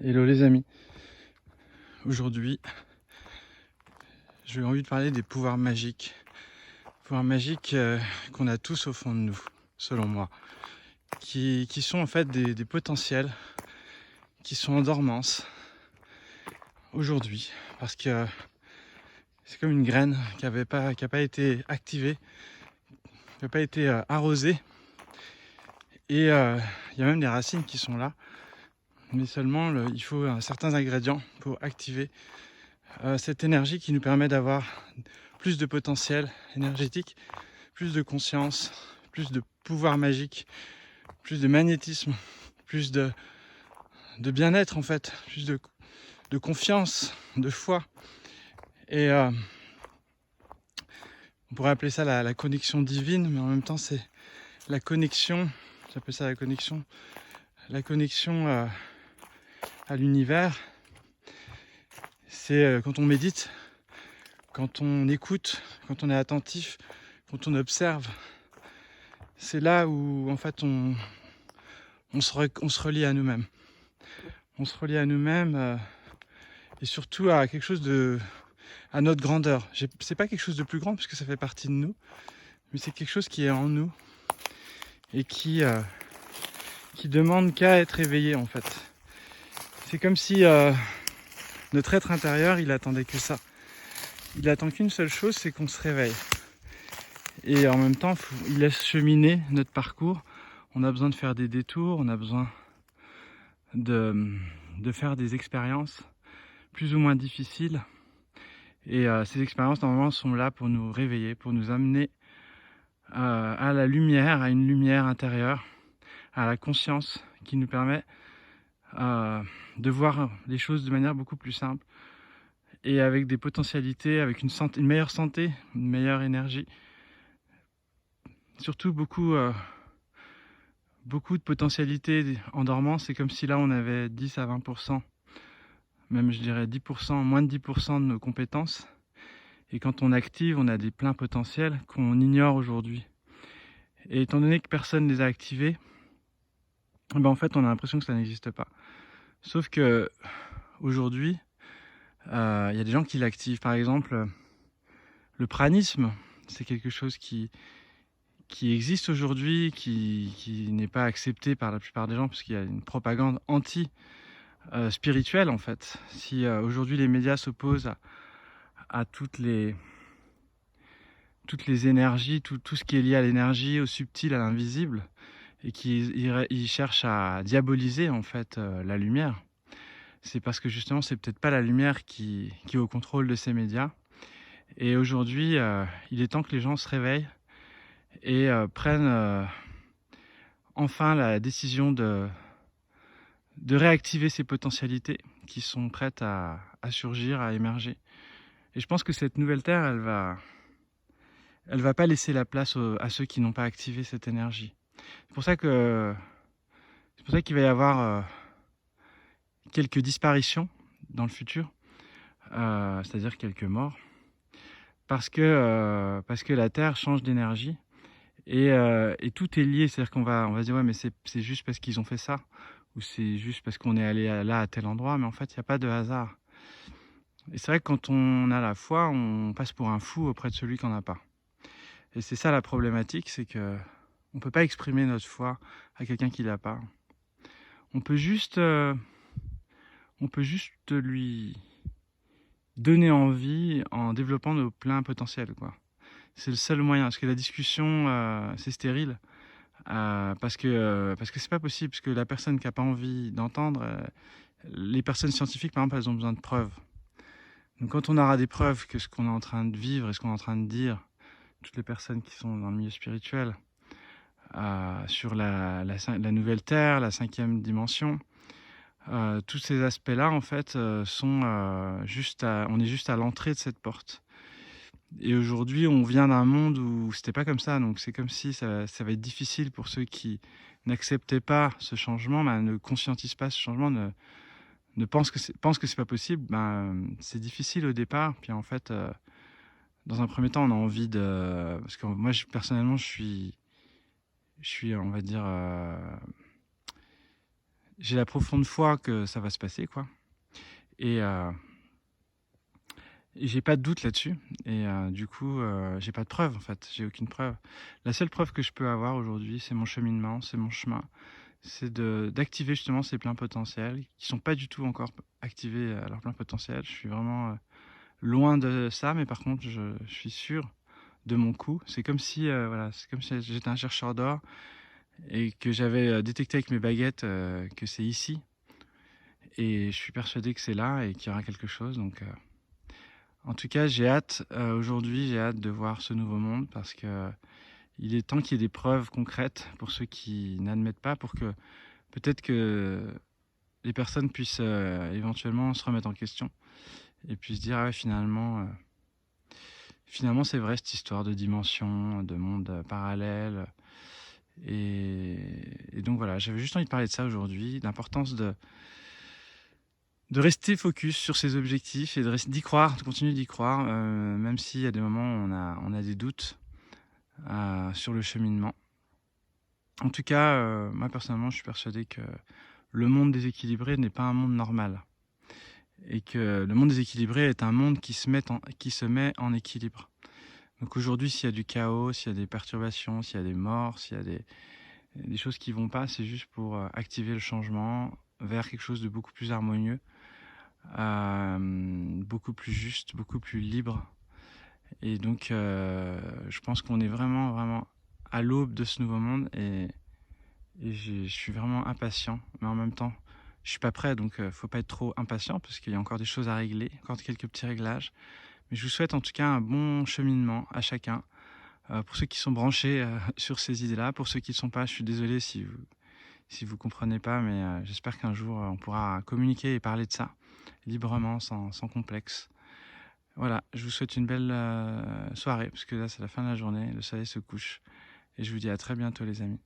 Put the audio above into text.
Hello les amis, aujourd'hui j'ai envie de parler des pouvoirs magiques. Pouvoirs magiques qu'on a tous au fond de nous, selon moi. Qui sont en fait des potentiels qui sont en dormance aujourd'hui. Parce que c'est comme une graine qui n'a pas été activée, qui n'a pas été arrosée. Et il y a même des racines qui sont là. Mais seulement il faut certains ingrédients pour activer cette énergie qui nous permet d'avoir plus de potentiel énergétique, plus de conscience, plus de pouvoir magique, plus de magnétisme, plus de bien-être en fait, plus de confiance, de foi. Et on pourrait appeler ça la connexion divine, mais en même temps c'est la connexion, j'appelle ça la connexion à l'univers. C'est quand on médite, quand on écoute, quand on est attentif, quand on observe. C'est là où en fait on se relie à nous-mêmes. On se relie à nous-mêmes et surtout à quelque chose à notre grandeur. C'est pas quelque chose de plus grand puisque ça fait partie de nous, mais c'est quelque chose qui est en nous et qui demande qu'à être éveillé en fait. C'est comme si notre être intérieur, il attendait que ça. Il attend qu'une seule chose, c'est qu'on se réveille. Et en même temps, il laisse cheminer notre parcours. On a besoin de faire des détours, on a besoin de faire des expériences plus ou moins difficiles. Et ces expériences, normalement, sont là pour nous réveiller, pour nous amener à la lumière, à une lumière intérieure, à la conscience qui nous permet de voir les choses de manière beaucoup plus simple et avec des potentialités, avec une meilleure santé, une meilleure énergie. Surtout beaucoup de potentialités en dormant. C'est comme si là on avait 10 à 20%, même je dirais 10%, moins de 10% de nos compétences. Et quand on active, on a des pleins potentiels qu'on ignore aujourd'hui. Et étant donné que personne ne les a activés, ben en fait on a l'impression que ça n'existe pas. Sauf que aujourd'hui, y a des gens qui l'activent. Par exemple, le pranisme, c'est quelque chose qui existe aujourd'hui, qui n'est pas accepté par la plupart des gens, parce qu'il y a une propagande anti-spirituelle en fait. Si aujourd'hui les médias s'opposent à toutes les énergies, tout ce qui est lié à l'énergie, au subtil, à l'invisible, et qui cherchent à diaboliser en fait la lumière, c'est parce que justement c'est peut-être pas la lumière qui est au contrôle de ces médias. Et aujourd'hui, il est temps que les gens se réveillent et prennent enfin la décision de réactiver ces potentialités qui sont prêtes à surgir, à émerger. Et je pense que cette nouvelle Terre, elle va pas laisser la place à ceux qui n'ont pas activé cette énergie. C'est pour ça qu'il va y avoir quelques disparitions dans le futur, c'est-à-dire quelques morts, parce que la Terre change d'énergie et tout est lié. C'est-à-dire qu'on va se dire ouais mais c'est juste parce qu'ils ont fait ça, ou c'est juste parce qu'on est allé là à tel endroit, mais en fait il n'y a pas de hasard. Et c'est vrai que quand on a la foi, on passe pour un fou auprès de celui qui n'en a pas. Et c'est ça la problématique, c'est que on peut pas exprimer notre foi à quelqu'un qui l'a pas. On peut juste lui donner envie en développant nos pleins potentiels, quoi. C'est le seul moyen, parce que la discussion, c'est stérile, parce que c'est pas possible, parce que la personne qui a pas envie d'entendre, les personnes scientifiques, par exemple, elles ont besoin de preuves. Donc quand on aura des preuves que ce qu'on est en train de vivre et ce qu'on est en train de dire, toutes les personnes qui sont dans le milieu spirituel, sur la nouvelle Terre, la 5e dimension, tous ces aspects-là, en fait, on est juste à l'entrée de cette porte. Et aujourd'hui, on vient d'un monde où c'était pas comme ça, donc c'est comme si ça va être difficile pour ceux qui n'acceptaient pas ce changement, ne conscientisent pas ce changement, ne pensent que c'est pas possible. C'est difficile au départ, puis en fait, dans un premier temps, on a envie parce que moi, personnellement, je suis, on va dire, j'ai la profonde foi que ça va se passer, quoi. Et j'ai pas de doute là-dessus. Et du coup, j'ai pas de preuve, en fait. J'ai aucune preuve. La seule preuve que je peux avoir aujourd'hui, c'est mon cheminement, c'est mon chemin. C'est d'activer justement ces pleins potentiels qui sont pas du tout encore activés à leur plein potentiel. Je suis vraiment loin de ça, mais par contre, je suis sûr de mon coup. C'est comme si, voilà, c'est comme si j'étais un chercheur d'or et que j'avais détecté avec mes baguettes que c'est ici. Et je suis persuadé que c'est là et qu'il y aura quelque chose. Donc, en tout cas, j'ai hâte, aujourd'hui, j'ai hâte de voir ce nouveau monde parce que il est temps qu'il y ait des preuves concrètes pour ceux qui n'admettent pas, pour que peut-être que les personnes puissent éventuellement se remettre en question et puis se dire ah ouais, finalement c'est vrai cette histoire de dimension, de monde parallèle. Et donc voilà, j'avais juste envie de parler de ça aujourd'hui, l'importance de rester focus sur ses objectifs et d'y croire, de continuer d'y croire, même s'il y a des moments où on a des doutes sur le cheminement. En tout cas, moi personnellement, je suis persuadé que le monde déséquilibré n'est pas un monde normal. Et que le monde déséquilibré est un monde qui se met en équilibre. Donc aujourd'hui, s'il y a du chaos, s'il y a des perturbations, s'il y a des morts, s'il y a des choses qui vont pas, c'est juste pour activer le changement vers quelque chose de beaucoup plus harmonieux, beaucoup plus juste, beaucoup plus libre. Et donc, je pense qu'on est vraiment, vraiment à l'aube de ce nouveau monde et je suis vraiment impatient, mais en même temps, je suis pas prêt, donc faut pas être trop impatient parce qu'il y a encore des choses à régler, encore quelques petits réglages. Mais je vous souhaite en tout cas un bon cheminement à chacun. Pour ceux qui sont branchés sur ces idées-là, pour ceux qui ne sont pas, je suis désolé si vous comprenez pas, mais j'espère qu'un jour on pourra communiquer et parler de ça librement, sans complexe. Voilà, je vous souhaite une belle soirée, parce que là c'est la fin de la journée, le soleil se couche, et je vous dis à très bientôt les amis.